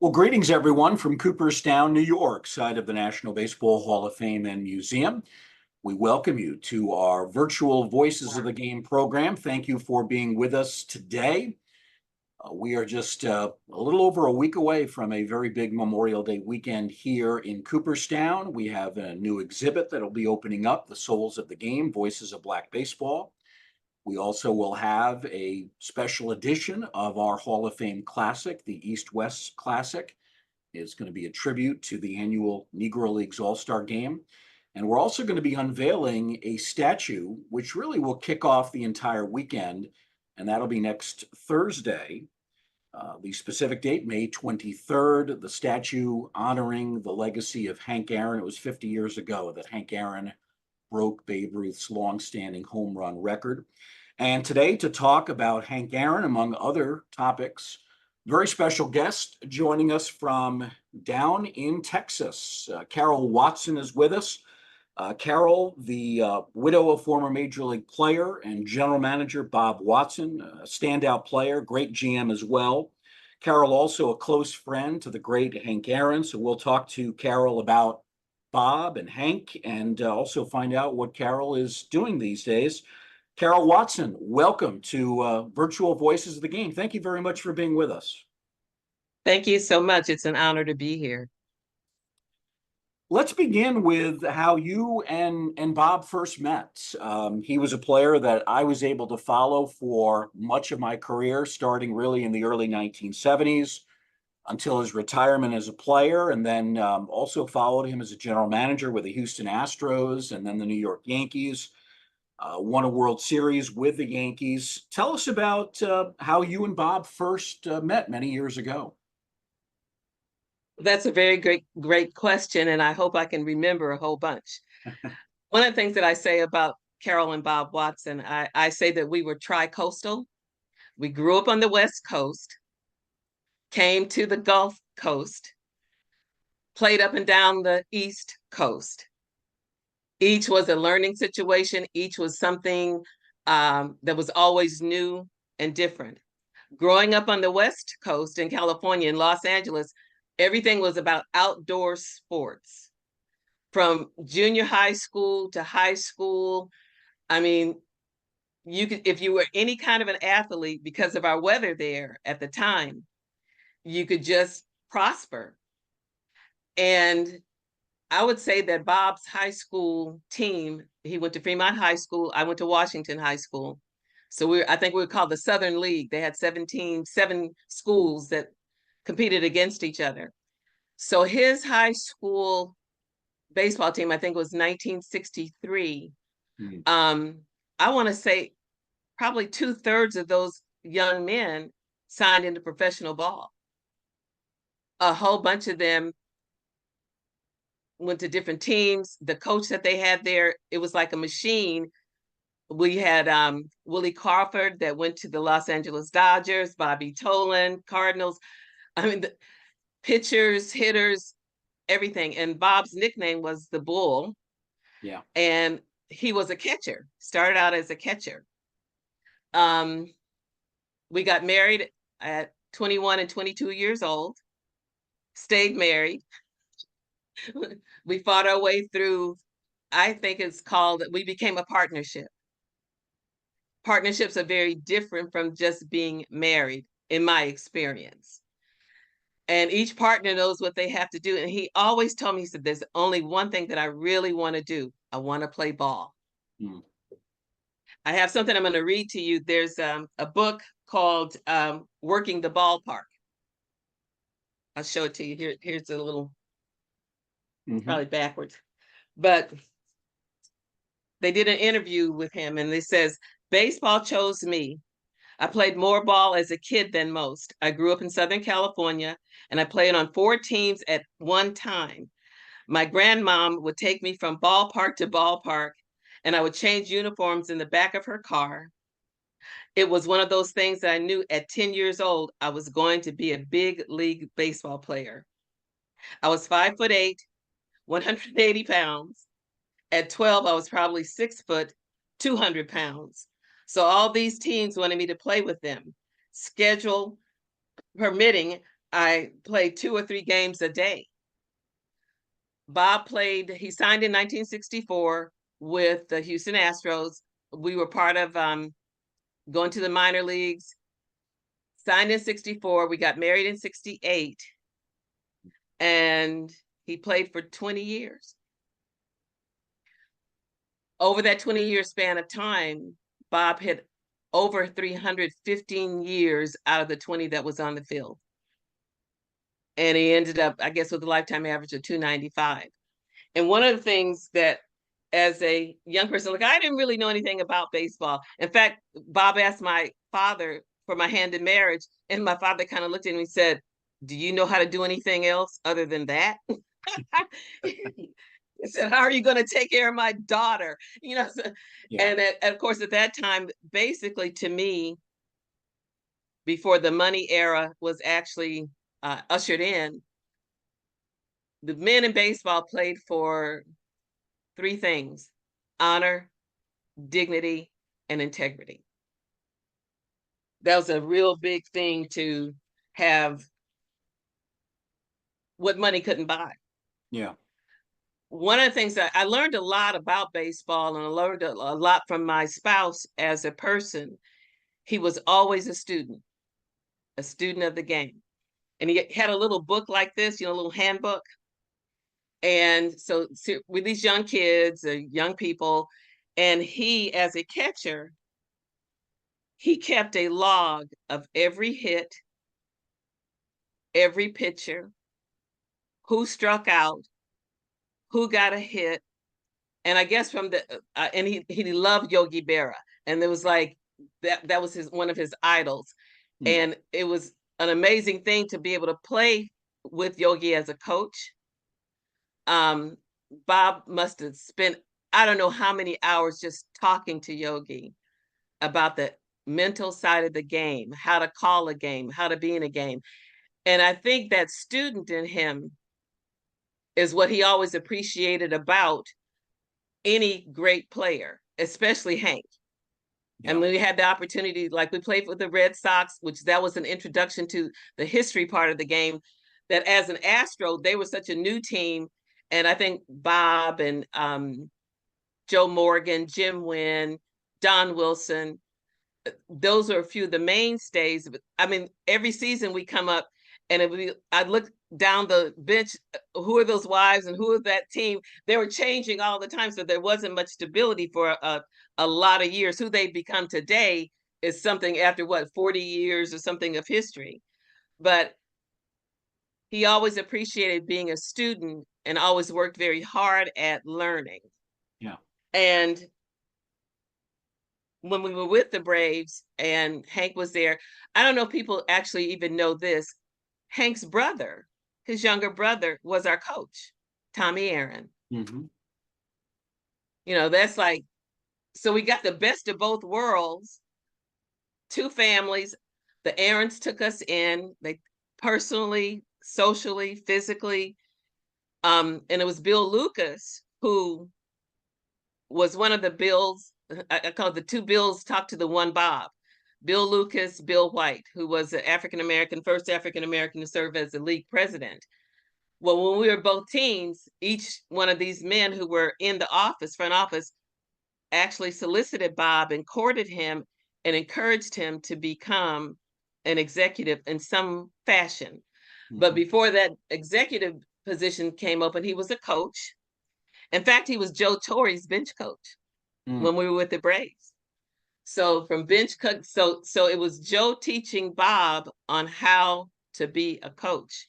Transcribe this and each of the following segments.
Well, greetings everyone from Cooperstown, New York, site of the National Baseball Hall of Fame and Museum. We welcome you to our virtual Voices of the Game program. Thank you for being with us today. We are just a little over a week away from a very big Memorial Day weekend here in Cooperstown. We have a new exhibit that'll be opening up, The Souls of the Game, Voices of Black Baseball. We also will have a special edition of our Hall of Fame Classic, the East-West Classic. It's going to be a tribute to the annual Negro Leagues All-Star Game. And we're also going to be unveiling a statue, which really will kick off the entire weekend, and that'll be next Thursday. The specific date, May 23rd, the statue honoring the legacy of Hank Aaron. It was 50 years ago that Hank Aaron broke Babe Ruth's longstanding home run record. And today, to talk about Hank Aaron, among other topics, very special guest joining us from down in Texas. Carol Watson is with us. Carol, the widow of former Major League player and general manager Bob Watson, a standout player, great GM as well. Carol, also a close friend to the great Hank Aaron. So we'll talk to Carol about Bob and Hank and also find out what Carol is doing these days. Carol Watson, welcome to Virtual Voices of the Game. Thank you very much for being with us. Thank you so much. It's an honor to be here. Let's begin with how you and Bob first met. He was a player that I was able to follow for much of my career, starting really in the early 1970s until his retirement as a player, and then also followed him as a general manager with the Houston Astros and then the New York Yankees. Won a World Series with the Yankees. Tell us about how you and Bob first met many years ago. That's a very great question, and I hope I can remember a whole bunch. One of the things that I say about Carol and Bob Watson, I say that we were tri-coastal. We grew up on the West Coast, came to the Gulf Coast, played up and down the East Coast. Each was a learning situation. Each was something that was always new and different. Growing up on the West Coast in California, in Los Angeles, everything was about outdoor sports. From junior high school to high school, I mean, you could, if you were any kind of an athlete, because of our weather there at the time, you could just prosper. And I would say that Bob's high school team, he went to Fremont High School, I went to Washington High School. So I think we were called the Southern League. They had seven schools that competed against each other. So his high school baseball team, I think, was 1963. I want to say probably 2/3 of those young men signed into professional ball. A whole bunch of them went to different teams. The coach that they had there, it was like a machine. We had Willie Crawford that went to the Los Angeles Dodgers, Bobby Tolan, Cardinals. I mean, the pitchers, hitters, everything. And Bob's nickname was the Bull. Yeah. And he was a catcher, started out as a catcher. We got married at 21 and 22 years old, stayed married. We fought our way through, I think it's called, we became a partnership. Partnerships are very different from just being married, in my experience. And each partner knows what they have to do. And he always told me, he said, there's only one thing that I really want to do. I want to play ball. I have something I'm going to read to you. There's a book called Working the Ballpark. I'll show it to you. Here's a little, probably backwards. But they did an interview with him and it says, baseball chose me. I played more ball as a kid than most. I grew up in Southern California and I played on 4 teams at one time. My grandmom would take me from ballpark to ballpark and I would change uniforms in the back of her car. It was one of those things that I knew at 10 years old, I was going to be a big league baseball player. I was 5'8", 180 pounds. At 12, I was probably 6 foot, 200 pounds. So all these teams wanted me to play with them. Schedule permitting, I played 2 or 3 games a day. He signed in 1964 with the Houston Astros. We were part of going to the minor leagues, signed in 64. We got married in 68. And he played for 20 years. Over that 20-year span of time, Bob hit over 315 years out of the 20 that was on the field. And he ended up, I guess, with a lifetime average of 295. And one of the things that, as a young person, like, I didn't really know anything about baseball. In fact, Bob asked my father for my hand in marriage, and my father kind of looked at me and said, "Do you know how to do anything else other than that?" He said, "How are you going to take care of my daughter?" Yeah. And of course, at that time, basically, to me, before the money era was actually ushered in, the men in baseball played for 3 things: honor, dignity, and integrity. That was a real big thing to have, what money couldn't buy. Yeah. One of the things that I learned a lot about baseball, and I learned a lot from my spouse as a person. He was always a student of the game. And he had a little book like this, a little handbook. And so with these young kids, young people, and he, as a catcher, he kept a log of every hit, every pitcher, who struck out, who got a hit. And I guess from the and he loved Yogi Berra, and there was like that was one of his idols. Mm. And it was an amazing thing to be able to play with Yogi as a coach. Bob must have spent, I don't know how many hours just talking to Yogi about the mental side of the game, how to call a game, how to be in a game. And I think that student in him is what he always appreciated about any great player, especially Hank. Yeah. And when we had the opportunity, like we played with the Red Sox, which that was an introduction to the history part of the game, that as an Astro, they were such a new team. And I think Bob and Joe Morgan, Jim Wynn, Don Wilson, those are a few of the mainstays. I mean, every season we come up and I'd look down the bench, who are those wives and who is that team? They were changing all the time. So there wasn't much stability for a lot of years. Who they've become today is something after 40 years or something of history. But he always appreciated being a student and always worked very hard at learning. Yeah. And when we were with the Braves and Hank was there, I don't know if people actually even know this. Hank's brother, his younger brother, was our coach, Tommy Aaron. Mm-hmm. That's like, so we got the best of both worlds, 2 families. The Aarons took us in, they personally, socially, physically. And it was Bill Lucas, who was one of the Bills. I call it the 2 Bills talk to the one Bob. Bill Lucas, Bill White, who was the first African American to serve as the league president. Well, when we were both teams, each one of these men who were in the front office, actually solicited Bob and courted him and encouraged him to become an executive in some fashion. Mm-hmm. But before that executive position came open, he was a coach. In fact, he was Joe Torre's bench coach when we were with the Braves. So from bench coach, so it was Joe teaching Bob on how to be a coach.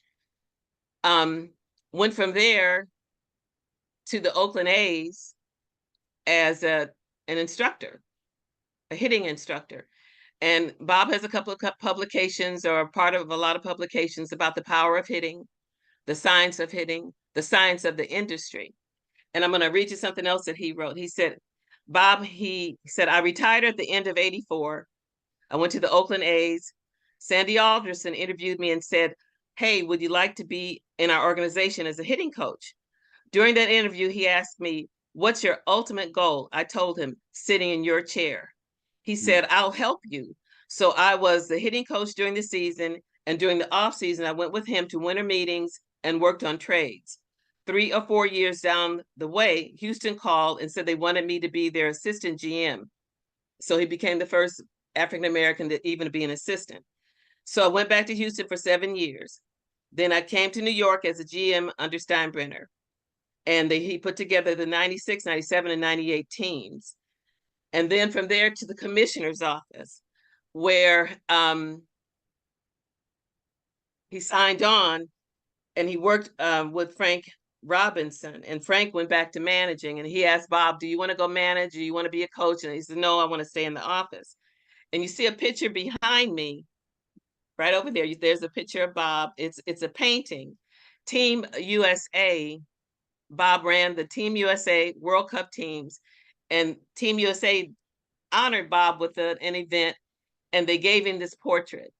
Went from there to the Oakland A's as an instructor, a hitting instructor. And Bob has a couple of publications, or part of a lot of publications, about the power of hitting, the science of hitting, the science of the industry. And I'm going to read you something else that he wrote. He said, he said, I retired at the end of 84. I went to the Oakland A's. Sandy Alderson interviewed me and said, hey, would you like to be in our organization as a hitting coach? During that interview, he asked me, what's your ultimate goal? I told him, sitting in your chair. He said, I'll help you. So I was the hitting coach during the season, And during the off season, I went with him to winter meetings and worked on trades. 3 or 4 years down the way, Houston called and said they wanted me to be their assistant GM. So he became the first African American to even be an assistant. So I went back to Houston for 7 years. Then I came to New York as a GM under Steinbrenner. And he put together the 96, 97, and 98 teams. And then from there to the commissioner's office, where he signed on and he worked with Frank Robinson. And Frank went back to managing, and he asked Bob, do you want to go manage? Do you want to be a coach? And he said, no, I want to stay in the office. And you see a picture behind me, right over there. There's a picture of Bob. It's a painting. Team USA, Bob ran the Team USA World Cup teams, and Team USA honored Bob with an event, and they gave him this portrait.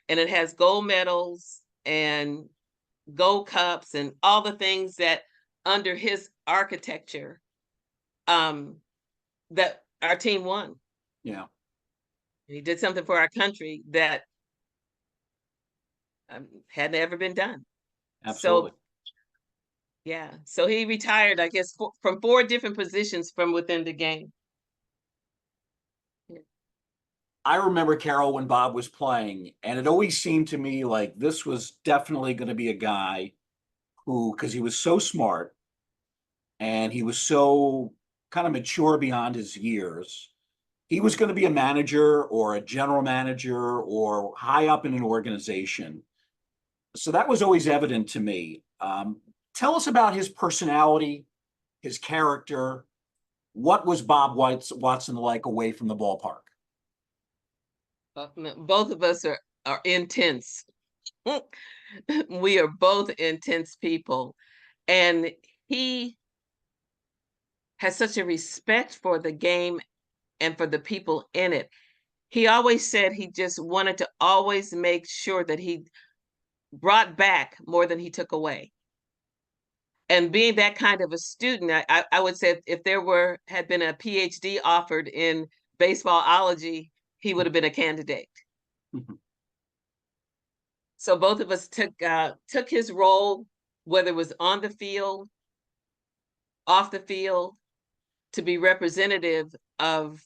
And it has gold medals and gold cups and all the things that under his architecture that our team won. Yeah. He did something for our country that hadn't ever been done. Absolutely. So, yeah. So he retired, I guess, from 4 different positions from within the game. I remember, Carol, when Bob was playing, and it always seemed to me like this was definitely going to be a guy who, because he was so smart and he was so kind of mature beyond his years, he was going to be a manager or a general manager or high up in an organization. So that was always evident to me. Tell us about his personality, his character. What was Bob Watson like away from the ballpark? Both of us are intense. We are both intense people. And he has such a respect for the game and for the people in it. He always said he just wanted to always make sure that he brought back more than he took away. And being that kind of a student, I would say if there had been a PhD offered in baseballology, he would have been a candidate. Mm-hmm. So both of us took his role, whether it was on the field, off the field, to be representative of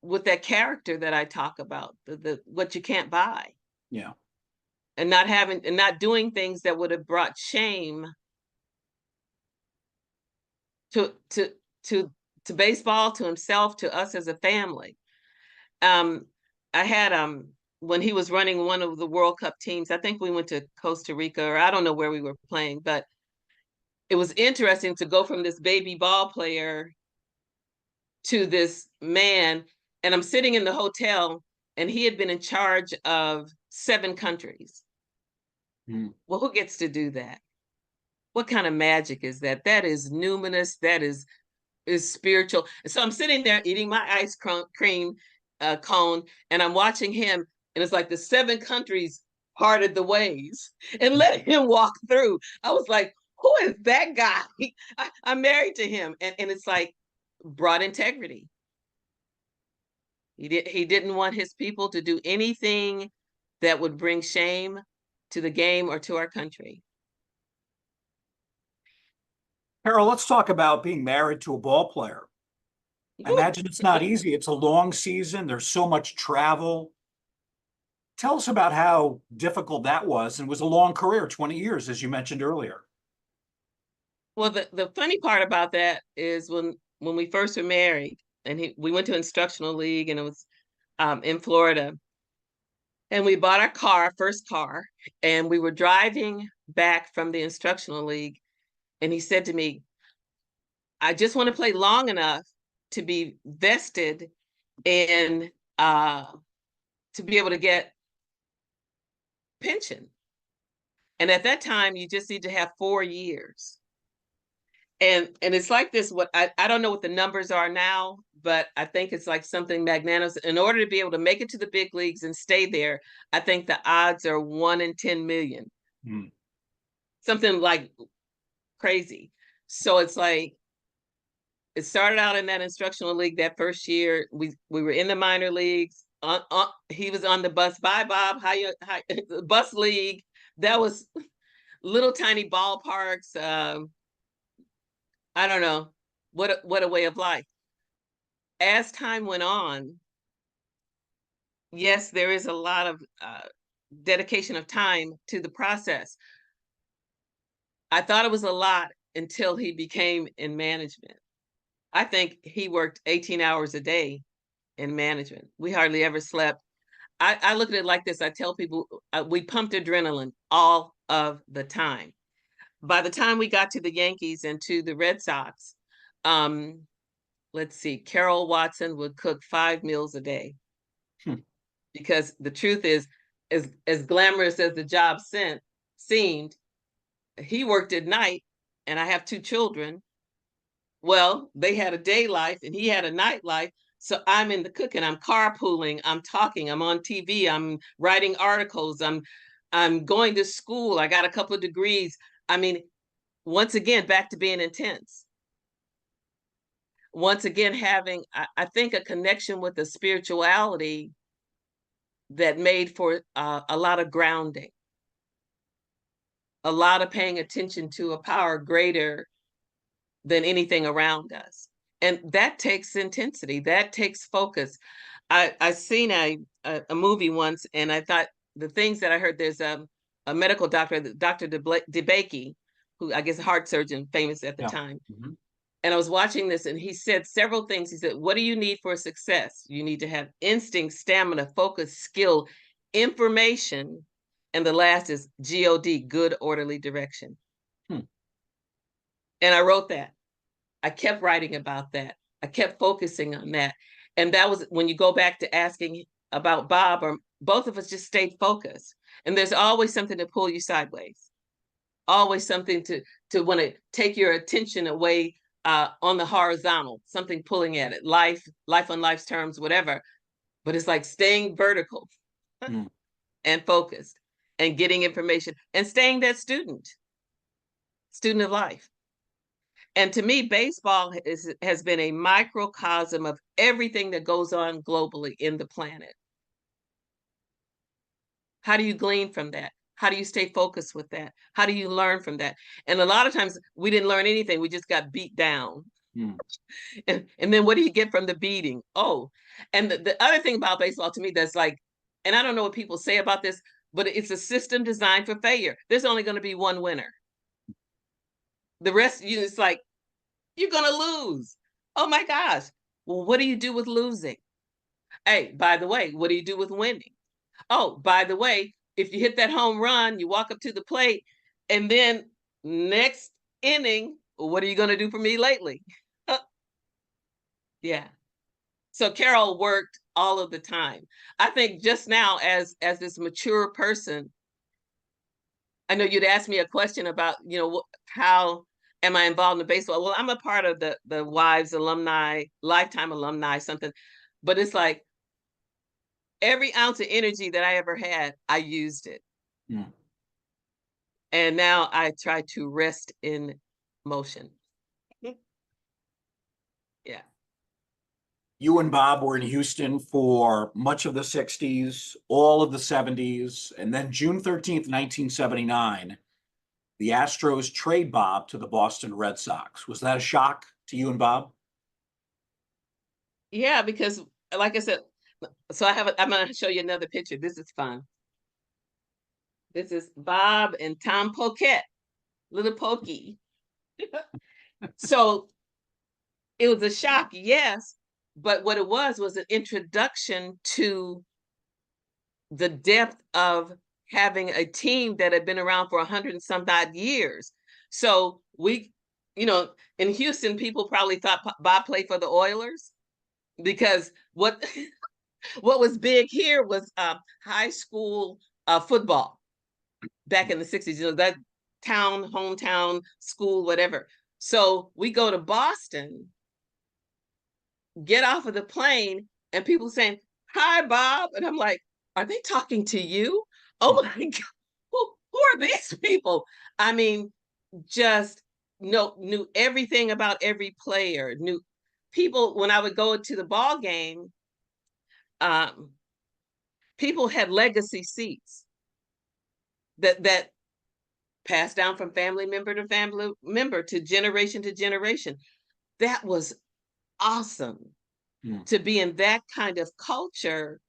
with that character that I talk about, the what you can't buy. Yeah. And not doing things that would have brought shame to baseball, to himself, to us as a family. I had when he was running one of the World Cup teams, I think we went to Costa Rica, or I don't know where we were playing, but it was interesting to go from this baby ball player to this man. And I'm sitting in the hotel, and he had been in charge of 7 countries. Mm. Well, who gets to do that? What kind of magic is that? That is numinous. That is spiritual. And so I'm sitting there eating my ice cream cone, and I'm watching him, and it's like the 7 countries parted the ways and let him walk through. I was like, who is that guy? I'm married to him. And it's like brought integrity. He didn't want his people to do anything that would bring shame to the game or to our country. Carol, let's talk about being married to a ball player. I imagine it's not easy. It's a long season. There's so much travel. Tell us about how difficult that was, and it was a long career, 20 years, as you mentioned earlier. Well, the funny part about that is when we first were married, and we went to instructional league, and it was in Florida, and we bought our first car, and we were driving back from the instructional league, and he said to me, I just want to play long enough to be vested in to be able to get pension. And at that time, you just need to have 4 years. And it's like this, I don't know what the numbers are now, but I think it's like something magnanimous. In order to be able to make it to the big leagues and stay there, I think the odds are 1 in 10 million. Mm. Something like crazy. So it's like, it started out in that instructional league that first year. We were in the minor leagues. he was on the bus. Bye, Bob. How bus league. That was little tiny ballparks. I don't know. What a way of life. As time went on, yes, there is a lot of dedication of time to the process. I thought it was a lot until he became in management. I think he worked 18 hours a day in management. We hardly ever slept. I look at it like this. I tell people we pumped adrenaline all of the time. By the time we got to the Yankees and to the Red Sox, let's see, Carol Watson would cook 5 meals a day. Because the truth is, as glamorous as the job seemed, he worked at night, and I have 2 children. Well, they had a day life and he had a night life. So I'm in the cooking, I'm carpooling, I'm talking, I'm on TV, I'm writing articles, I'm going to school, I got a couple of degrees. I mean, once again, back to being intense. Once again, having, I think, a connection with the spirituality that made for a lot of grounding, a lot of paying attention to a power greater than anything around us. And that takes intensity, that takes focus. I seen a movie once, and I thought the things that I heard, there's a medical doctor, Dr. DeBakey, who I guess a heart surgeon, famous at the time. Mm-hmm. And I was watching this, and he said several things. He said, what do you need for success? You need to have instinct, stamina, focus, skill, information. And the last is GOD, good orderly direction. And I wrote that. I kept writing about that. I kept focusing on that. And that was when you go back to asking about Bob, or both of us just stayed focused. And there's always something to pull you sideways. Always something to want to take your attention away on the horizontal, something pulling at it, life on life's terms, whatever. But it's like staying vertical and focused and getting information and staying that student of life. And to me, baseball has been a microcosm of everything that goes on globally in the planet. How do you glean from that? How do you stay focused with that? How do you learn from that? And a lot of times we didn't learn anything. We just got beat down. And then what do you get from the beating? Oh, and the other thing about baseball to me that's like, and I don't know what people say about this, but it's a system designed for failure. There's only going to be one winner. The rest, it's like, you're going to lose. Oh my gosh. Well, what do you do with losing? Hey, by the way, what do you do with winning? Oh, by the way, if you hit that home run, you walk up to the plate, and then next inning, what are you going to do for me lately? Yeah. So Carol worked all of the time. I think just now, as this mature person, I know you'd ask me a question about, how am I involved in baseball? Well, I'm a part of the Wives alumni, lifetime alumni, something, but it's like every ounce of energy that I ever had, I used it. And now I try to rest in motion. Yeah. You and Bob were in Houston for much of the 60s, all of the 70s, and then June 13th, 1979, the Astros trade Bob to the Boston Red Sox. Was that a shock to you and Bob? Yeah, because like I said, so I'm going to show you another picture. This is fun. This is Bob and Tom Poquette, little Pokey. So it was a shock, yes, but what it was an introduction to the depth of having a team that had been around for 100 and some odd years. So we, in Houston, people probably thought Bob played for the Oilers, because what was big here was high school football back in the 60s, that hometown school, whatever. So we go to Boston, get off of the plane, and people saying, hi, Bob. And I'm like, are they talking to you? Oh my God, who are these people? I mean, just knew everything about every player, knew people. When I would go to the ball game, people had legacy seats that passed down from family member to family member to generation. That was awesome to be in that kind of culture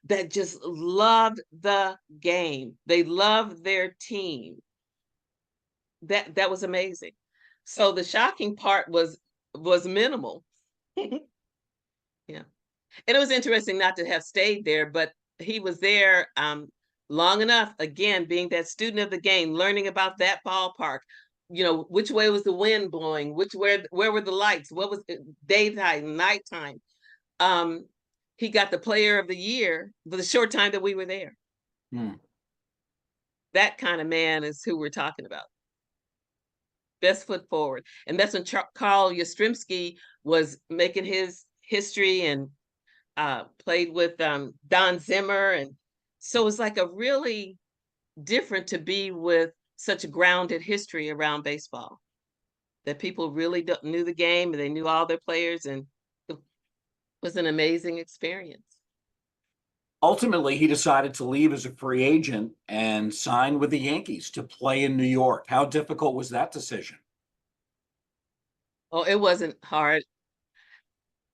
that just loved the game. They loved their team. That was amazing. So the shocking part was minimal. Yeah. And it was interesting not to have stayed there, but he was there long enough, again, being that student of the game, learning about that ballpark, which way was the wind blowing, where were the lights, what was it, daytime, nighttime. He got the player of the year for the short time that we were there. That kind of man is who we're talking about. Best foot forward. And that's when Carl Yastrzemski was making his history and played with Don Zimmer. And so it's like a really different to be with such a grounded history around baseball, that people really knew the game and they knew all their players, and it was an amazing experience. Ultimately, he decided to leave as a free agent and sign with the Yankees to play in New York. How difficult was that decision? Oh, it wasn't hard.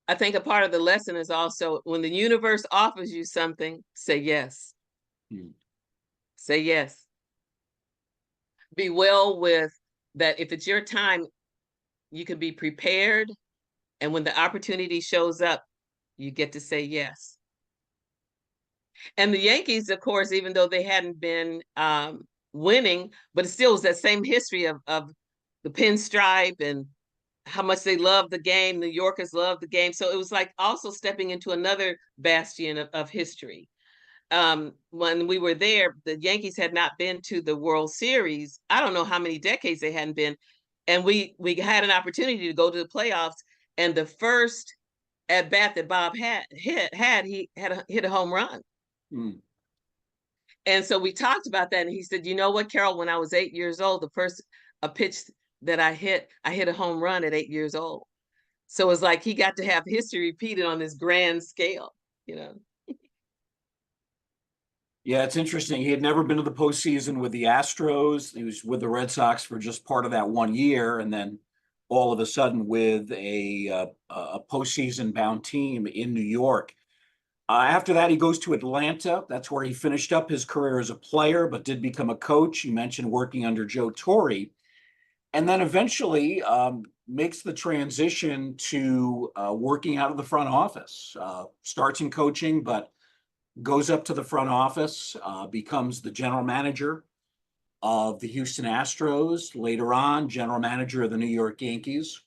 I think a part of the lesson is also when the universe offers you something, say yes. Say yes. Be well with that. If it's your time, you can be prepared. And when the opportunity shows up, you get to say yes. And the Yankees, of course, even though they hadn't been winning, but it still was that same history of the pinstripe and how much they love the game. New Yorkers love the game. So it was like also stepping into another bastion of history. When we were there, the Yankees had not been to the World Series. I don't know how many decades they hadn't been. And we had an opportunity to go to the playoffs. And the first at bat that Bob hit a home run. And so we talked about that. And he said, you know what, Carol, when I was 8 years old, the first pitch that I hit a home run at 8 years old. So it was like he got to have history repeated on this grand scale. Yeah, it's interesting. He had never been to the postseason with the Astros. He was with the Red Sox for just part of that 1 year, and then all of a sudden with a postseason bound team in New York. After that, he goes to Atlanta. That's where he finished up his career as a player, but did become a coach. You mentioned working under Joe Torre, and then eventually makes the transition to working out of the front office. Starts in coaching, but goes up to the front office, becomes the general manager of the Houston Astros, later on general manager of the New York Yankees.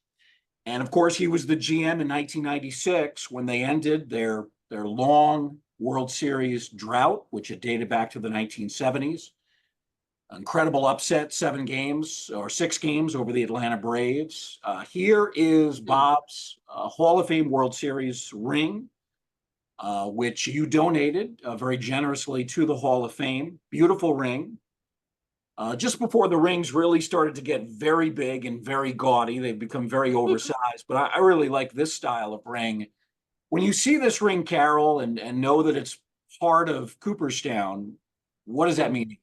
And of course, he was the GM in 1996 when they ended their long World Series drought, which had dated back to the 1970s. Incredible upset, 6 games over the Atlanta Braves. Here is Bob's Hall of Fame World Series ring, which you donated very generously to the Hall of Fame. Beautiful ring. Just before the rings really started to get very big and very gaudy, they've become very oversized. But I really like this style of ring. When you see this ring, Carol, and know that it's part of Cooperstown, what does that mean?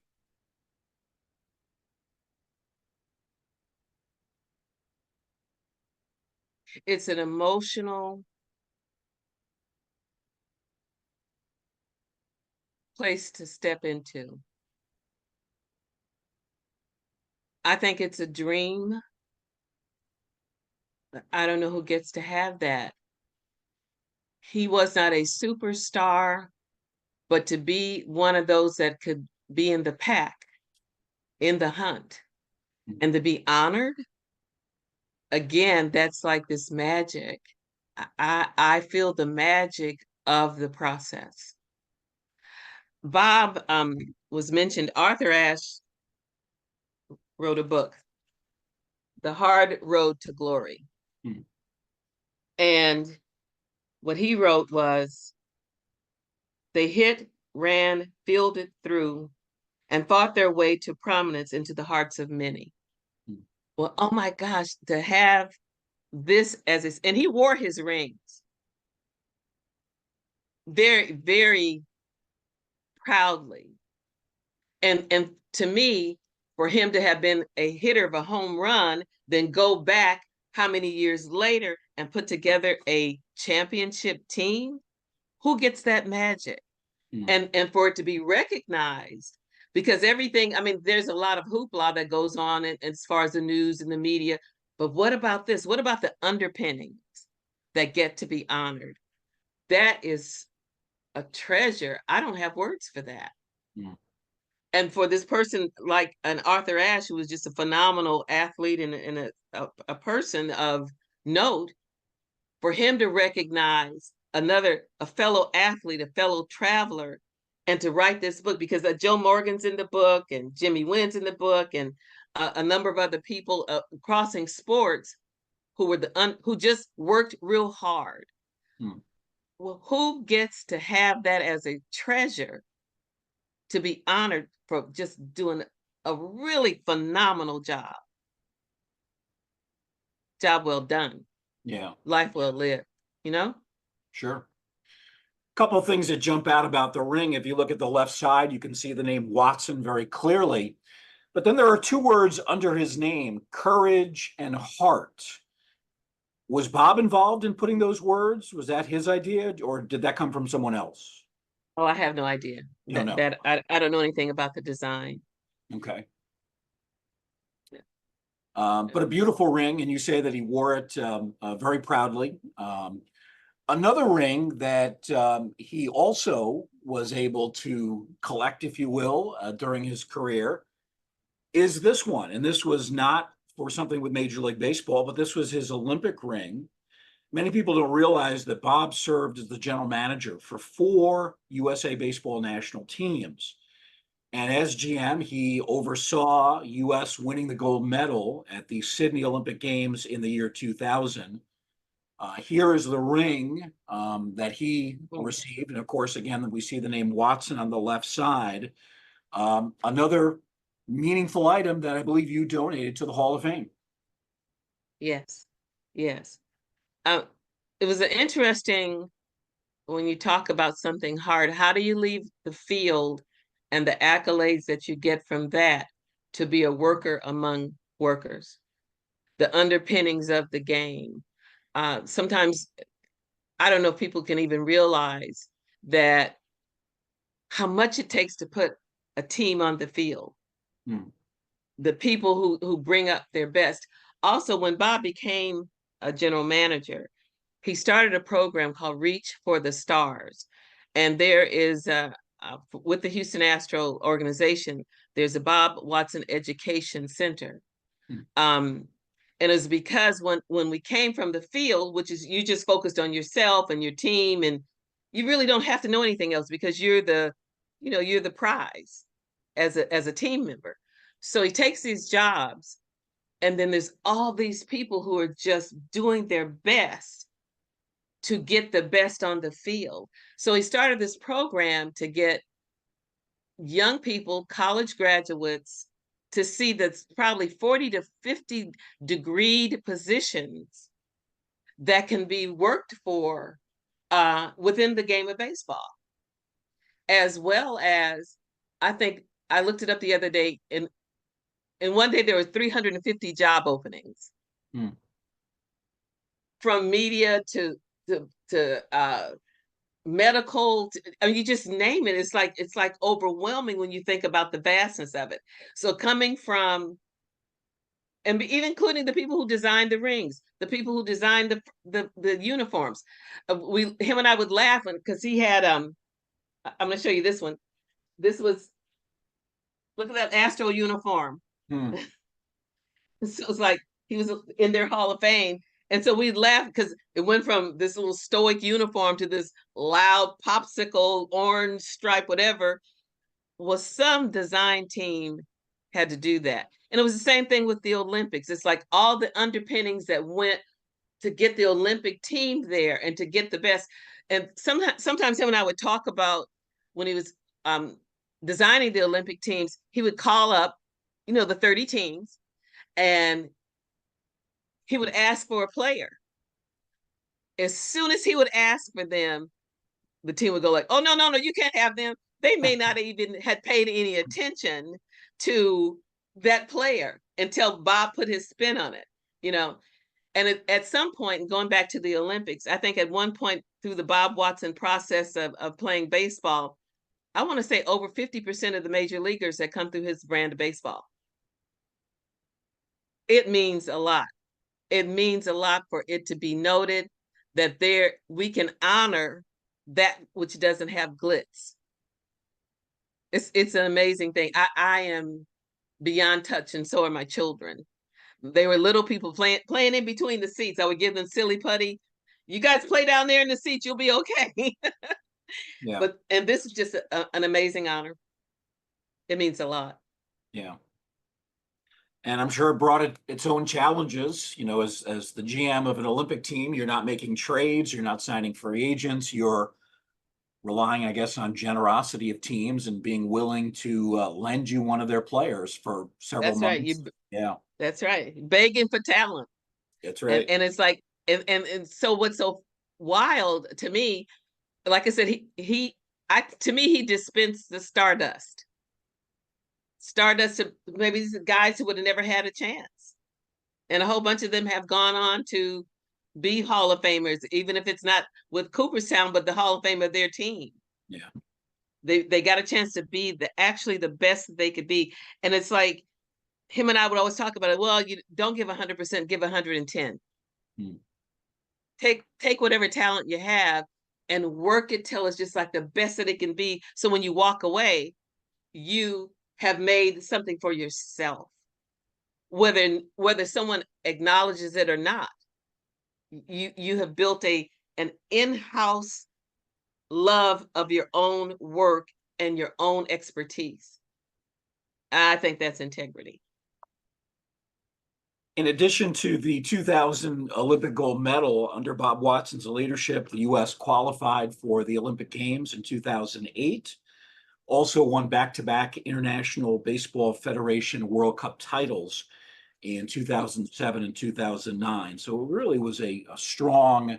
It's an emotional place to step into. I think it's a dream. I don't know who gets to have that. He was not a superstar, but to be one of those that could be in the pack, in the hunt, and to be honored, again, that's like this magic. I feel the magic of the process. Bob was mentioned. Arthur Ashe wrote a book, The Hard Road to Glory. And what he wrote was, they hit, ran, fielded through, and fought their way to prominence into the hearts of many. Well, oh my gosh, to have this as his, and he wore his rings. Very, very proudly. And to me, for him to have been a hitter of a home run, then go back how many years later and put together a championship team, who gets that magic? And for it to be recognized, because everything, I mean, there's a lot of hoopla that goes on as far as the news and the media, but what about this? What about the underpinnings that get to be honored? That is a treasure. I don't have words for that. Mm. And for this person like an Arthur Ashe, who was just a phenomenal athlete and a person of note, for him to recognize a fellow athlete, a fellow traveler, and to write this book, because Joe Morgan's in the book and Jimmy Wynn's in the book, and a number of other people crossing sports who were who just worked real hard. Well, who gets to have that as a treasure to be honored for just doing a really phenomenal job? Job well done. Yeah. Life well lived, you know? Sure. Couple of things that jump out about the ring. If you look at the left side, you can see the name Watson very clearly. But then there are two words under his name, courage and heart. Was Bob involved in putting those words? Was that his idea, or did that come from someone else? Oh, I have no idea. You don't know. That I don't know anything about the design. Okay. But a beautiful ring, and you say that he wore it very proudly. Another ring that he also was able to collect, if you will, during his career is this one. And this was not for something with Major League Baseball, but this was his Olympic ring. Many people don't realize that Bob served as the general manager for 4 USA Baseball national teams. And as GM, he oversaw US winning the gold medal at the Sydney Olympic Games in the year 2000. Here is the ring that he received. And of course, again, we see the name Watson on the left side. Another meaningful item that I believe you donated to the Hall of Fame. Yes, yes. It was an interesting, when you talk about something hard, how do you leave the field and the accolades that you get from that to be a worker among workers? The underpinnings of the game. Sometimes, I don't know if people can even realize that how much it takes to put a team on the field. The people who bring up their best. Also, when Bob became a general manager, he started a program called Reach for the Stars. And there is, with the Houston Astro organization, there's a Bob Watson Education Center. And it's because when we came from the field, which is you just focused on yourself and your team, and you really don't have to know anything else because you're the prize as a team member. So he takes these jobs, and then there's all these people who are just doing their best to get the best on the field. So he started this program to get young people, college graduates, to see that's probably 40 to 50 degreed positions that can be worked for within the game of baseball. As well as, I think I looked it up the other day, and one day there were 350 job openings. From media to medical, I mean, you just name it. It's like overwhelming when you think about the vastness of it. So coming from, and even including the people who designed the rings, the people who designed the uniforms. Him and I would laugh because he had I'm going to show you this one. This was, look at that Astro uniform. So it's like he was in their Hall of Fame. And so we laughed because it went from this little stoic uniform to this loud popsicle, orange stripe, whatever. Well, some design team had to do that. And it was the same thing with the Olympics. It's like all the underpinnings that went to get the Olympic team there and to get the best. And sometimes him and I would talk about when he was designing the Olympic teams, he would call up, the 30 teams, and he would ask for a player. As soon as he would ask for them, the team would go like, "Oh, no, you can't have them. they may not even had paid any attention to that player until Bob put his spin on it, you know. And at some point, going back to the Olympics, I think at one point through the Bob Watson process of playing baseball, I want to say over 50% of the major leaguers had come through his brand of baseball. It means a lot. It means a lot for it to be noted that we can honor that which doesn't have glitz. It's an amazing thing. I am beyond touch, and so are my children. They were little people playing in between the seats. I would give them silly putty. You guys play down there in the seats, you'll be okay. Yeah. And this is just an amazing honor. It means a lot. Yeah. And I'm sure it brought its own challenges. You know, as the GM of an Olympic team, you're not making trades, you're not signing free agents, you're relying, I guess, on generosity of teams and being willing to lend you one of their players for several That's right. months. Yeah, That's right. Begging for talent. that's And right. and it's like and so what's so wild to me, like I said, to me he dispensed the stardust. Stardust to maybe these guys who would have never had a chance. And a whole bunch of them have gone on to be Hall of Famers, even if it's not with Cooperstown, but the Hall of Fame of their team. Yeah. They got a chance to be actually the best that they could be. And it's like him and I would always talk about it. Well, you don't give 100%, give 110. Hmm. Take whatever talent you have and work it till it's just like the best that it can be. So when you walk away, you have made something for yourself, whether someone acknowledges it or not. You have built an in-house love of your own work and your own expertise. I think that's integrity. In addition to the 2000 Olympic gold medal under Bob Watson's leadership, the U.S. qualified for the Olympic Games in 2008. Also won back-to-back International Baseball Federation World Cup titles in 2007 and 2009. So it really was a strong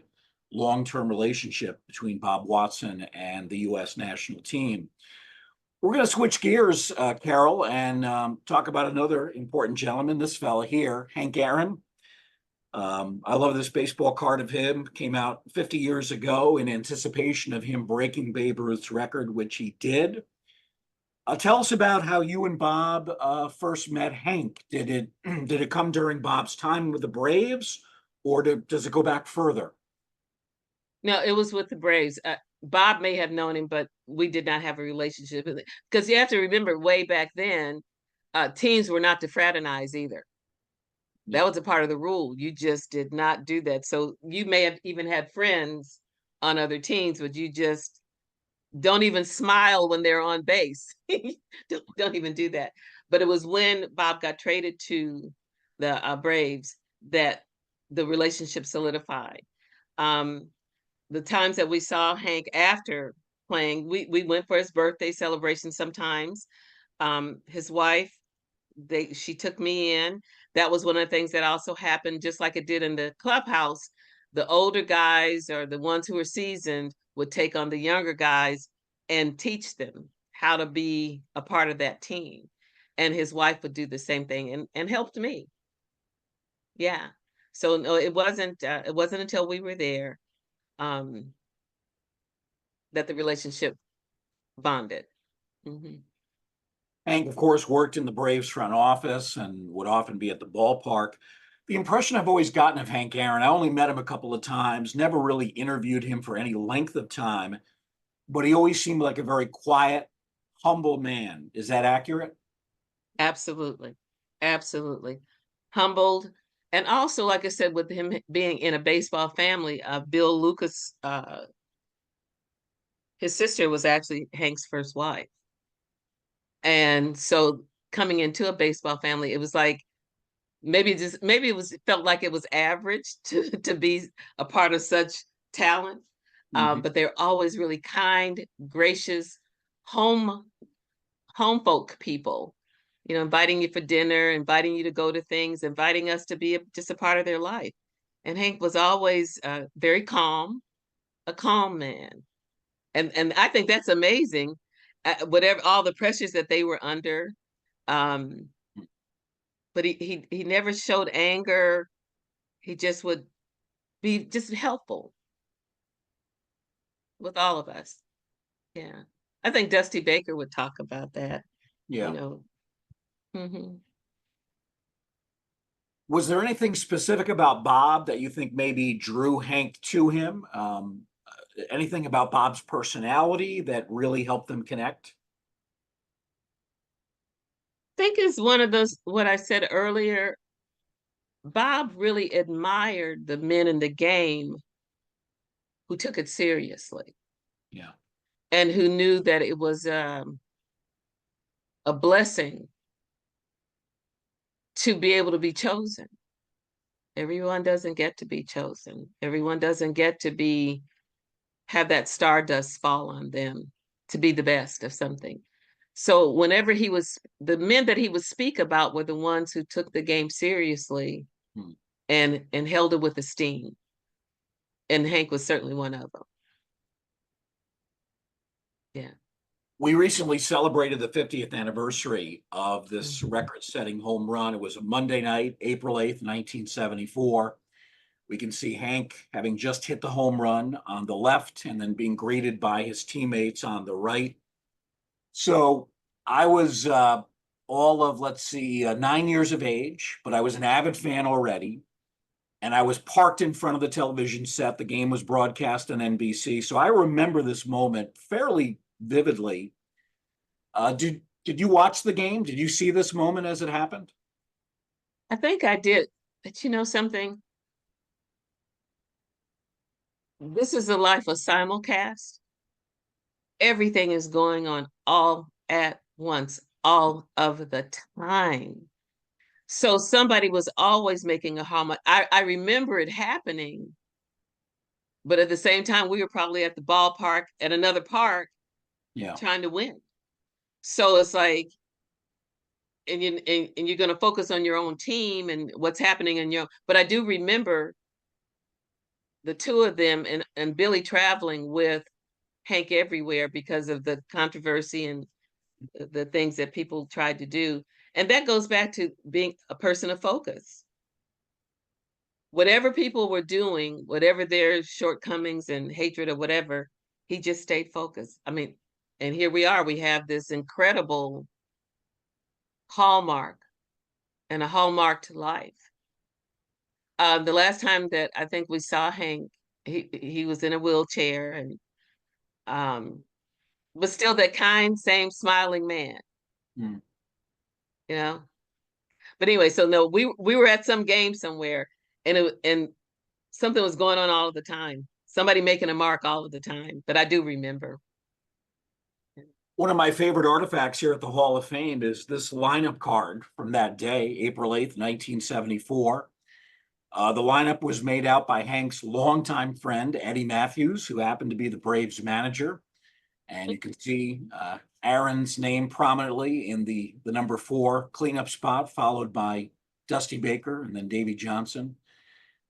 long-term relationship between Bob Watson and the U.S. national team. We're going to switch gears, Carol, and talk about another important gentleman, this fella here, Hank Aaron. I love this baseball card of him. Came out 50 years ago in anticipation of him breaking Babe Ruth's record, which he did. Tell us about how you and Bob first met Hank. Did it come during Bob's time with the Braves, or does it go back further? No, it was with the Braves. Bob may have known him, but we did not have a relationship with it. Because you have to remember, way back then, teams were not to fraternize either. That was a part of the rule. You just did not do that. So you may have even had friends on other teams, but you just don't even smile when they're on base. don't even do that. But it was when Bob got traded to the Braves that the relationship solidified. The times that we saw Hank after playing, we went for his birthday celebration sometimes. His wife, she took me in. That was one of the things that also happened, just like it did in the clubhouse. The older guys, or the ones who were seasoned, would take on the younger guys and teach them how to be a part of that team. And his wife would do the same thing and helped me. Yeah. So no, it wasn't until we were there that the relationship bonded. Mm-hmm. Hank, of course, worked in the Braves front office and would often be at the ballpark. The impression I've always gotten of Hank Aaron, I only met him a couple of times, never really interviewed him for any length of time, but he always seemed like a very quiet, humble man. Is that accurate? Absolutely. Absolutely. Humbled. And also, like I said, with him being in a baseball family, Bill Lucas, his sister was actually Hank's first wife. And so coming into a baseball family, it was like maybe it felt like it was average to be a part of such talent. But they're always really kind, gracious, home folk people, inviting you for dinner, inviting you to go to things, inviting us to be just a part of their life. And Hank was always very calm, a calm man. And I think that's amazing. whatever, all the pressures that they were under. Um, but he never showed anger. He just would be just helpful with all of us. Yeah. I think Dusty Baker would talk about that, you Yeah. know. Hmm. Was there anything specific about Bob that you think maybe drew Hank to him? Anything about Bob's personality that really helped them connect? I think it's one of those, what I said earlier, Bob really admired the men in the game who took it seriously Yeah. and who knew that it was a blessing to be able to be chosen. Everyone doesn't get to be chosen. Everyone doesn't get to be have that stardust fall on them to be the best of something. So whenever the men that he would speak about were the ones who took the game seriously Hmm. and held it with esteem. And Hank was certainly one of them. Yeah. We recently celebrated the 50th anniversary of this Mhm. record-setting home run. It was a Monday night, April 8th, 1974. We can see Hank having just hit the home run on the left and then being greeted by his teammates on the right. So I was all of, let's see, 9 years of age, but I was an avid fan already. And I was parked in front of the television set. The game was broadcast on NBC. So I remember this moment fairly vividly. Did you watch the game? Did you see this moment as it happened? I think I did. But you know something? This is the life of simulcast. Everything is going on all at once, all of the time. So somebody was always making a hallmark. I remember it happening, but at the same time, we were probably at the ballpark at another park Yeah. trying to win. So it's like, and you're going to focus on your own team and what's happening in your. But I do remember the two of them and Billy traveling with Hank everywhere because of the controversy and the things that people tried to do. And that goes back to being a person of focus. Whatever people were doing, whatever their shortcomings and hatred or whatever, he just stayed focused. I mean, and here we are, we have this incredible hallmark and a hallmarked life. The last time that I think we saw Hank, he was in a wheelchair and um, but still that kind, same smiling man, Mm. you know. But anyway, so no, we were at some game somewhere, and something was going on all of the time. Somebody making a mark all of the time. But I do remember. One of my favorite artifacts here at the Hall of Fame is this lineup card from that day, April 8th, 1974. The lineup was made out by Hank's longtime friend, Eddie Matthews, who happened to be the Braves manager. And you can see Aaron's name prominently in the number 4 cleanup spot, followed by Dusty Baker and then Davy Johnson.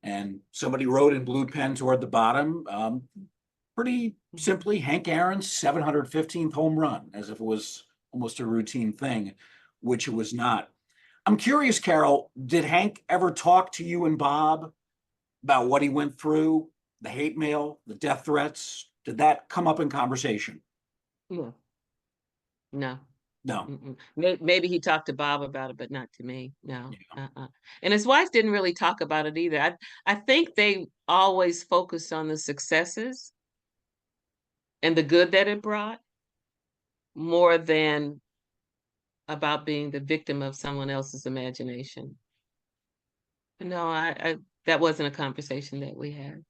And somebody wrote in blue pen toward the bottom, pretty simply, Hank Aaron's 715th home run, as if it was almost a routine thing, which it was not. I'm curious, Carol, did Hank ever talk to you and Bob about what he went through, the hate mail, the death threats? Did that come up in conversation? Yeah. No. No. Mm-mm. Maybe he talked to Bob about it, but not to me. No. Yeah. And his wife didn't really talk about it either. I think they always focused on the successes and the good that it brought more than about being the victim of someone else's imagination. No, I that wasn't a conversation that we had.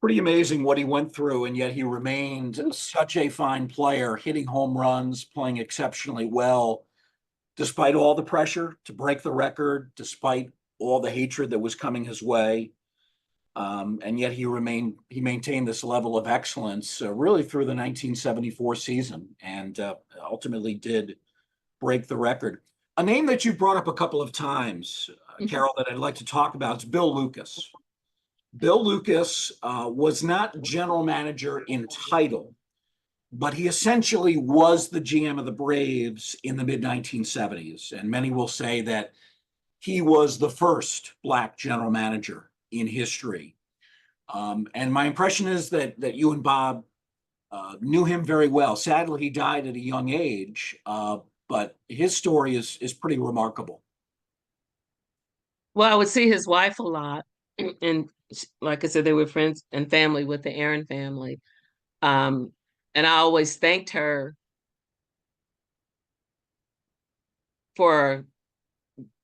Pretty amazing what he went through, and yet he remained such a fine player, hitting home runs, playing exceptionally well, despite all the pressure to break the record, despite all the hatred that was coming his way. And yet he maintained this level of excellence really through the 1974 season and ultimately did break the record. A name that you brought up a couple of times, Carol, that I'd like to talk about is Bill Lucas. Bill Lucas was not general manager in title, but he essentially was the GM of the Braves in the mid 1970s. And many will say that he was the first Black general manager in history. And my impression is that you and Bob knew him very well. Sadly, he died at a young age, but his story is pretty remarkable. Well, I would see his wife a lot, and like I said, they were friends and family with the Aaron family. Um, and I always thanked her for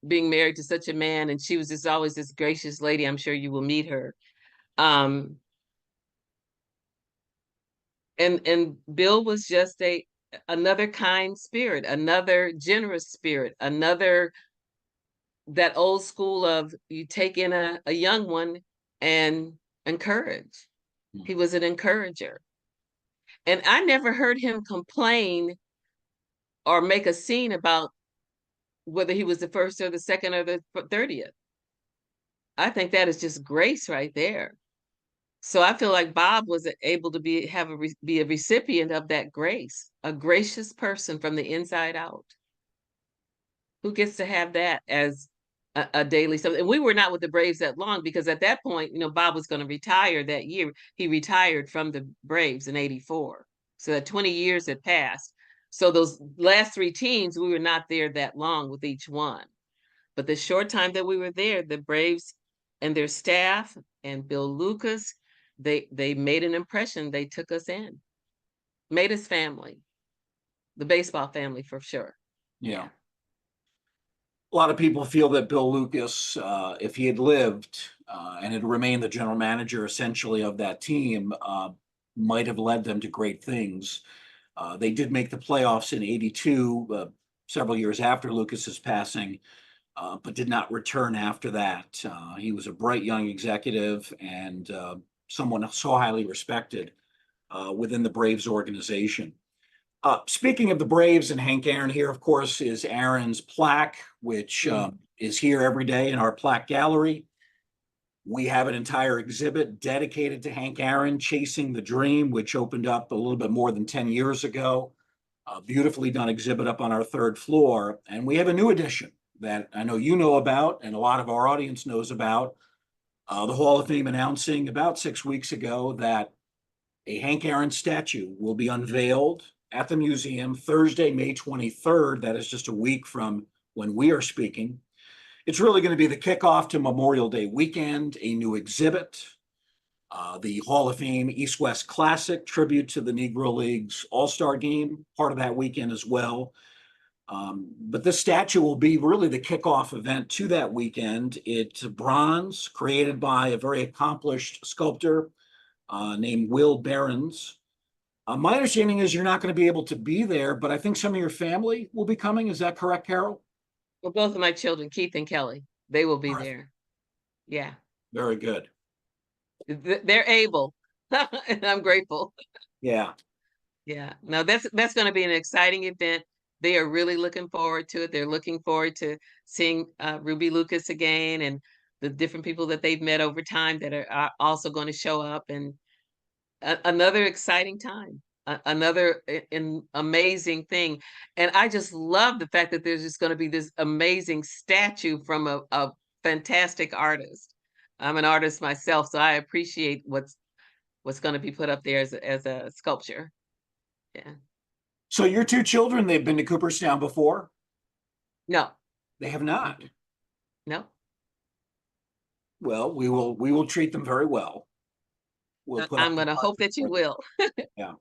being married to such a man, and she was just always this gracious lady. I'm sure you will meet her. Um, and Bill was just another kind spirit, another generous spirit, another that old school of you take in a young one and encourage. He was an encourager. And I never heard him complain or make a scene about whether he was the first or the second or the 30th. I think that is just grace right there. So I feel like Bob was able to be a recipient of that grace, a gracious person from the inside out. Who gets to have that as a daily stuff? And we were not with the Braves that long because at that point, Bob was going to retire that year. He retired from the Braves in '84. So that 20 years had passed. So those last three teams, we were not there that long with each one. But the short time that we were there, the Braves and their staff and Bill Lucas, they made an impression. They took us in, made us family, the baseball family for sure. Yeah. A lot of people feel that Bill Lucas, if he had lived and had remained the general manager essentially of that team, might have led them to great things. They did make the playoffs in '82, several years after Lucas's passing, but did not return after that. He was a bright young executive and someone so highly respected within the Braves organization. Speaking of the Braves and Hank Aaron, here, of course, is Aaron's plaque, which is here every day in our plaque gallery. We have an entire exhibit dedicated to Hank Aaron, Chasing the Dream, which opened up a little bit more than 10 years ago. A beautifully done exhibit up on our third floor. And we have a new addition that I know you know about and a lot of our audience knows about. The Hall of Fame announcing about 6 weeks ago that a Hank Aaron statue will be unveiled at the museum Thursday, May 23rd. That is just a week from when we are speaking. It's really going to be the kickoff to Memorial Day weekend, a new exhibit, the Hall of Fame East-West Classic tribute to the Negro League's All-Star Game, part of that weekend as well. But this statue will be really the kickoff event to that weekend. It's bronze, created by a very accomplished sculptor named Will Behrens. My understanding is you're not going to be able to be there, but I think some of your family will be coming. Is that correct, Carol? Well, both of my children, Keith and Kelly, they will be All right. there. Yeah. Very good. They're able, and I'm grateful. Yeah. Yeah. No, that's going to be an exciting event. They are really looking forward to it. They're looking forward to seeing Ruby Lucas again and the different people that they've met over time that are also going to show up. And another exciting time, another amazing thing. And I just love the fact that there's just going to be this amazing statue from a fantastic artist. I'm an artist myself, so I appreciate what's going to be put up there as a sculpture. Yeah. So your two children, they've been to Cooperstown before? No. They have not. No. Well, we will treat them very well. We'll put I'm going to hope that you will. Yeah.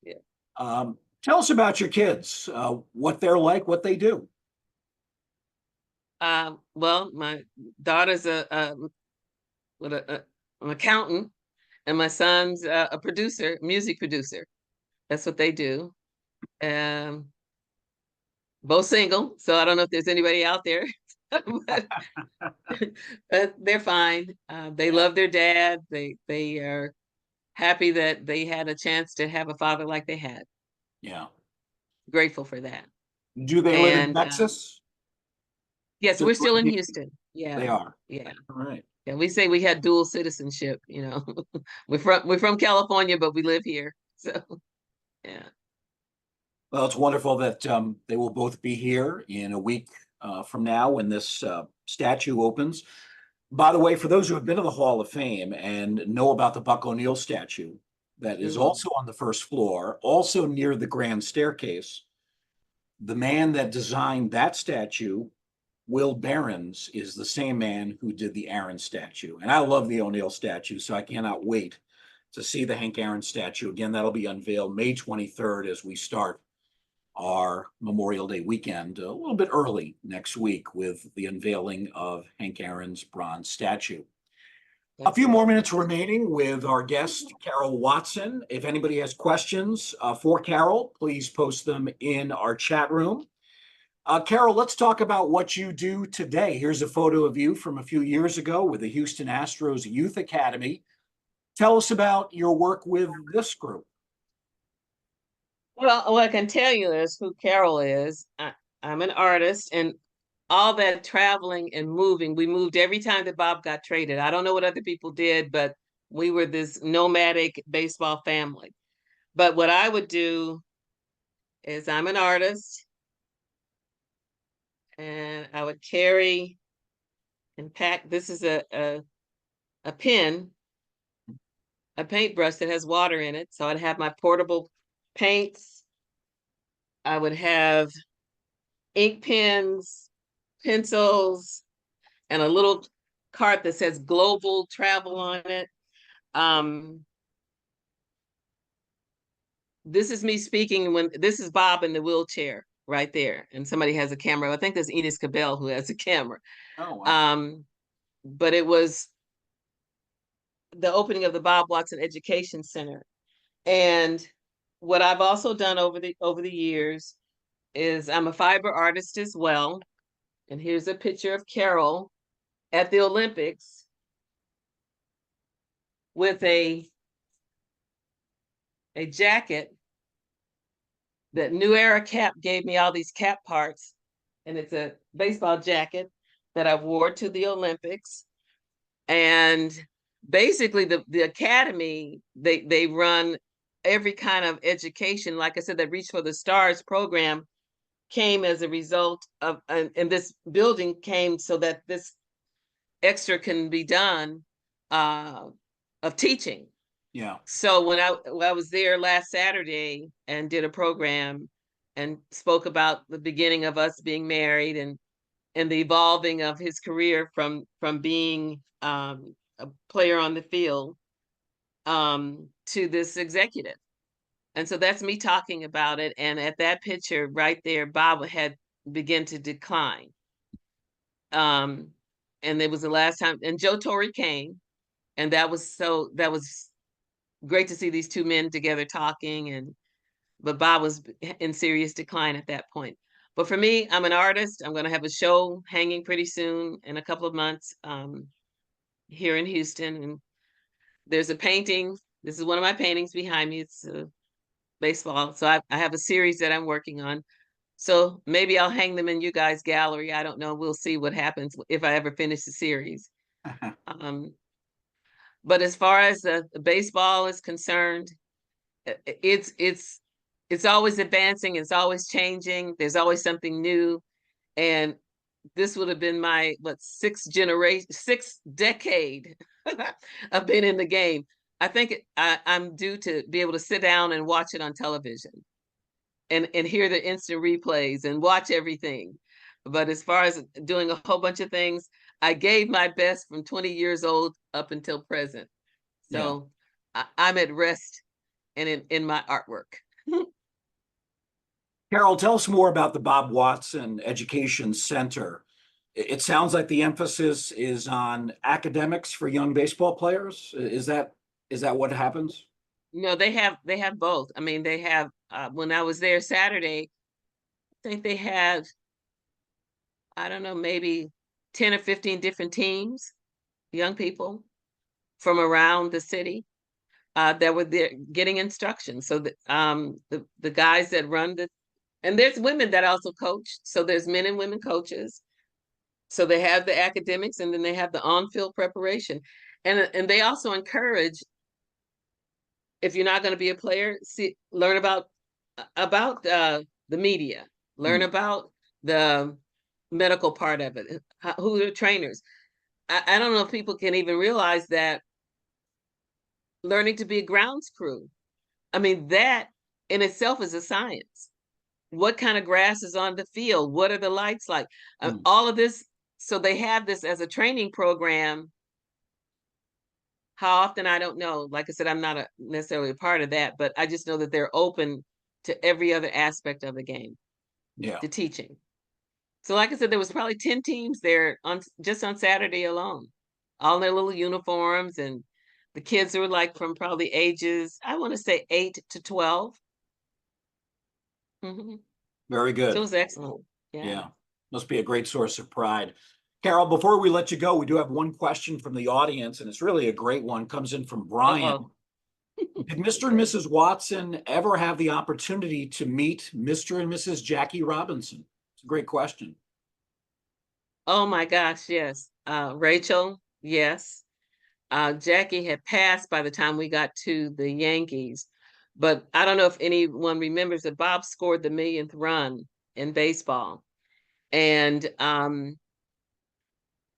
Yeah. Tell us about your kids, what they're like, what they do. Well, my daughter's an accountant, and my son's a producer, music producer. That's what they do. Both single, so I don't know if there's anybody out there, but they're fine. They love their dad. They are happy that they had a chance to have a father like they had. Yeah. Grateful for that. Do they live in Texas? Yes, we're still in Houston. Yeah. They are. Yeah. All right. Yeah, we say we had dual citizenship, we're from California, but we live here. So Yeah. Well, it's wonderful that they will both be here in a week from now when this statue opens. By the way, for those who have been to the Hall of Fame and know about the Buck O'Neill statue that is Mhm. also on the first floor, also near the grand staircase, the man that designed that statue, Will Behrens, is the same man who did the Aaron statue. And I love the O'Neill statue, so I cannot wait to see the Hank Aaron statue. Again, that'll be unveiled May 23rd as we start our Memorial Day weekend a little bit early next week with the unveiling of Hank Aaron's bronze statue. A That's few more right. minutes remaining with our guest, Carol Watson. If anybody has questions for Carol, please post them in our chat room. Carol, let's talk about what you do today. Here's a photo of you from a few years ago with the Houston Astros Youth Academy. Tell us about your work with this group. Well, what I can tell you is who Carol is. I'm an artist, and all that traveling and moving, we moved every time that Bob got traded. I don't know what other people did, but we were this nomadic baseball family. But what I would do is I'm an artist, and I would carry and pack. This is a pen, a paintbrush that has water in it. So I'd have my portable paints. I would have ink pens, pencils, and a little card that says global travel on it. Um, this is me speaking when this is Bob in the wheelchair right there, and somebody has a camera. I think there's Enos Cabell who has a camera. Oh, wow. Um, but it was the opening of the Bob Watson Education Center. And what I've also done over the years is I'm a fiber artist as well. And here's a picture of Carol at the Olympics with a jacket that New Era Cap gave me all these cap parts. And it's a baseball jacket that I wore to the Olympics. And basically the academy, they run every kind of education. Like I said, that Reach for the Stars program came as a result of, and this building came so that this extra can be done of teaching. Yeah. So when I was there last Saturday and did a program and spoke about the beginning of us being married and the evolving of his career from being a player on the field to this executive. And so that's me talking about it. And at that picture right there, Bob had begun to decline. And it was the last time, and Joe Torre came, and that was great to see these two men together talking. But Bob was in serious decline at that point. But for me, I'm an artist. I'm going to have a show hanging pretty soon in a couple of months here in Houston. And there's a painting. This is one of my paintings behind me. It's baseball. So I have a series that I'm working on. So maybe I'll hang them in you guys' gallery. I don't know. We'll see what happens if I ever finish the series. But as far as the baseball is concerned, it's always advancing. It's always changing. There's always something new. And this would have been my sixth decade of being in the game. I think I'm due to be able to sit down and watch it on television and hear the instant replays and watch everything. But as far as doing a whole bunch of things, I gave my best from 20 years old up until present. Yeah. So I'm at rest and in my artwork. Carol, tell us more about the Bob Watson Education Center. It sounds like the emphasis is on academics for young baseball players. Is that what happens? No, they have both. I mean, they have when I was there Saturday, I think they had, I don't know, maybe 10 or 15 different teams, young people from around the city that were there getting instruction. So the guys that run and there's women that also coach. So there's men and women coaches. So they have the academics and then they have the on-field preparation. And they also encourage if you're not going to be a player, learn about the media, learn about the medical part of it, who are the trainers. I don't know if people can even realize that learning to be a grounds crew. I mean, that in itself is a science. What kind of grass is on the field? What are the lights like? All of this. So they have this as a training program. How often, I don't know. Like I said, I'm not necessarily a part of that, but I just know that they're open to every other aspect of the game, Yeah. to teaching. So like I said, there was probably 10 teams there just on Saturday alone, all in their little uniforms, and the kids were like from probably ages, I want to say 8 to 12. Very So good. it was excellent. Yeah. Must be a great source of pride. Carol, before we let you go, we do have one question from the audience, and it's really a great one. Comes in from Brian. Did Mr. and Mrs. Watson ever have the opportunity to meet Mr. and Mrs. Jackie Robinson? It's a great question. Oh my gosh, yes. Rachel, yes. Jackie had passed by the time we got to the Yankees, but I don't know if anyone remembers that Bob scored the 1,000th run in baseball. And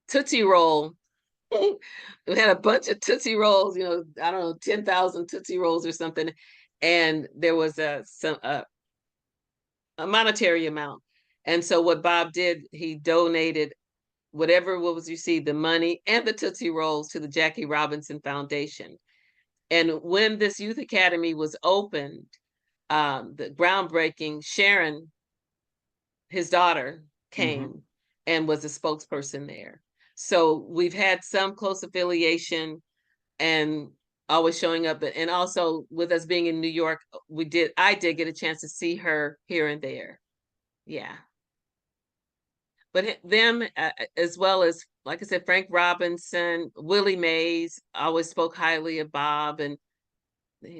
Tootsie Roll, we had a bunch of Tootsie Rolls, I don't know, 10,000 Tootsie Rolls or something. And there was a monetary amount. And so what Bob did, he donated whatever was received, the money and the Tootsie Rolls, to the Jackie Robinson Foundation. And when this youth academy was opened, the groundbreaking, Sharon, his daughter, came and was a spokesperson there. So we've had some close affiliation and always showing up. And also with us being in New York, I did get a chance to see her here and there. Yeah. But them, as well as, like I said, Frank Robinson, Willie Mays, always spoke highly of Bob. And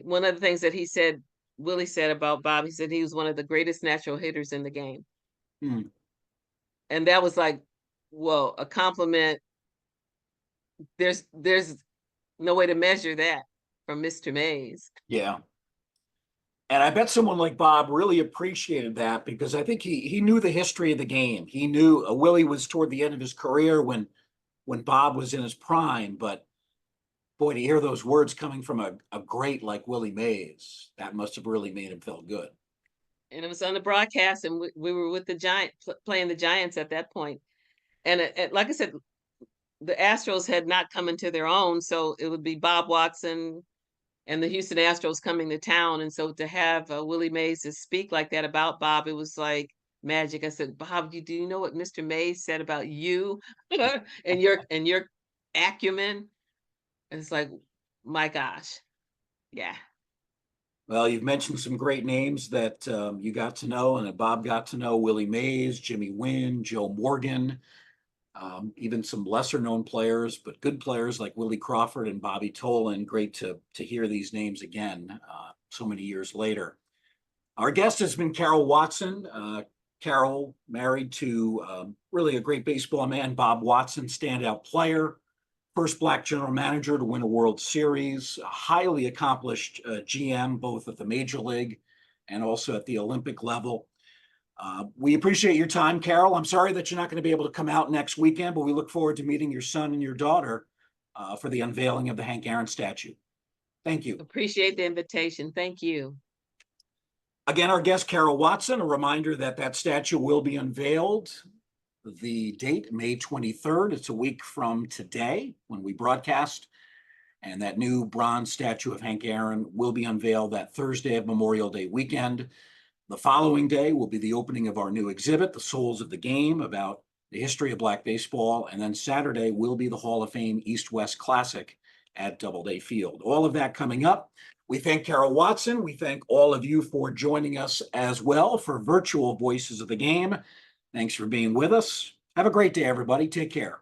one of the things that Willie said about Bob, he said he was one of the greatest natural hitters in the game. And that was like, well, a compliment. There's no way to measure that from Mr. Mays. Yeah. And I bet someone like Bob really appreciated that, because I think he knew the history of the game. He knew Willie was toward the end of his career when Bob was in his prime. But boy, to hear those words coming from a great like Willie Mays, that must have really made him feel good. And it was on the broadcast, and we were with the Giants, playing the Giants at that point. And like I said, the Astros had not come into their own, so it would be Bob Watson and the Houston Astros coming to town. And so to have Willie Mays to speak like that about Bob, it was like magic. I said, Bob, do you know what Mr. Mays said about you and your acumen? And it's like, my gosh. Yeah. Well, you've mentioned some great names that you got to know and that Bob got to know: Willie Mays, Jimmy Wynn, Joe Morgan, even some lesser known players, but good players like Willie Crawford and Bobby Tolan. Great to hear these names again so many years later. Our guest has been Carol Watson. Carol, married to really a great baseball man, Bob Watson, standout player, first Black general manager to win a World Series, a highly accomplished GM, both at the major league and also at the Olympic level. We appreciate your time, Carol. I'm sorry that you're not going to be able to come out next weekend, but we look forward to meeting your son and your daughter for the unveiling of the Hank Aaron statue. Thank you. Appreciate the invitation. Thank you. Again, our guest, Carol Watson. A reminder that statue will be unveiled. The date, May 23rd. It's a week from today when we broadcast. And that new bronze statue of Hank Aaron will be unveiled that Thursday of Memorial Day weekend. The following day will be the opening of our new exhibit, The Souls of the Game, about the history of Black baseball. And then Saturday will be the Hall of Fame East-West Classic at Doubleday Field. All of that coming up. We thank Carol Watson. We thank all of you for joining us as well for virtual Voices of the Game. Thanks for being with us. Have a great day, everybody. Take care.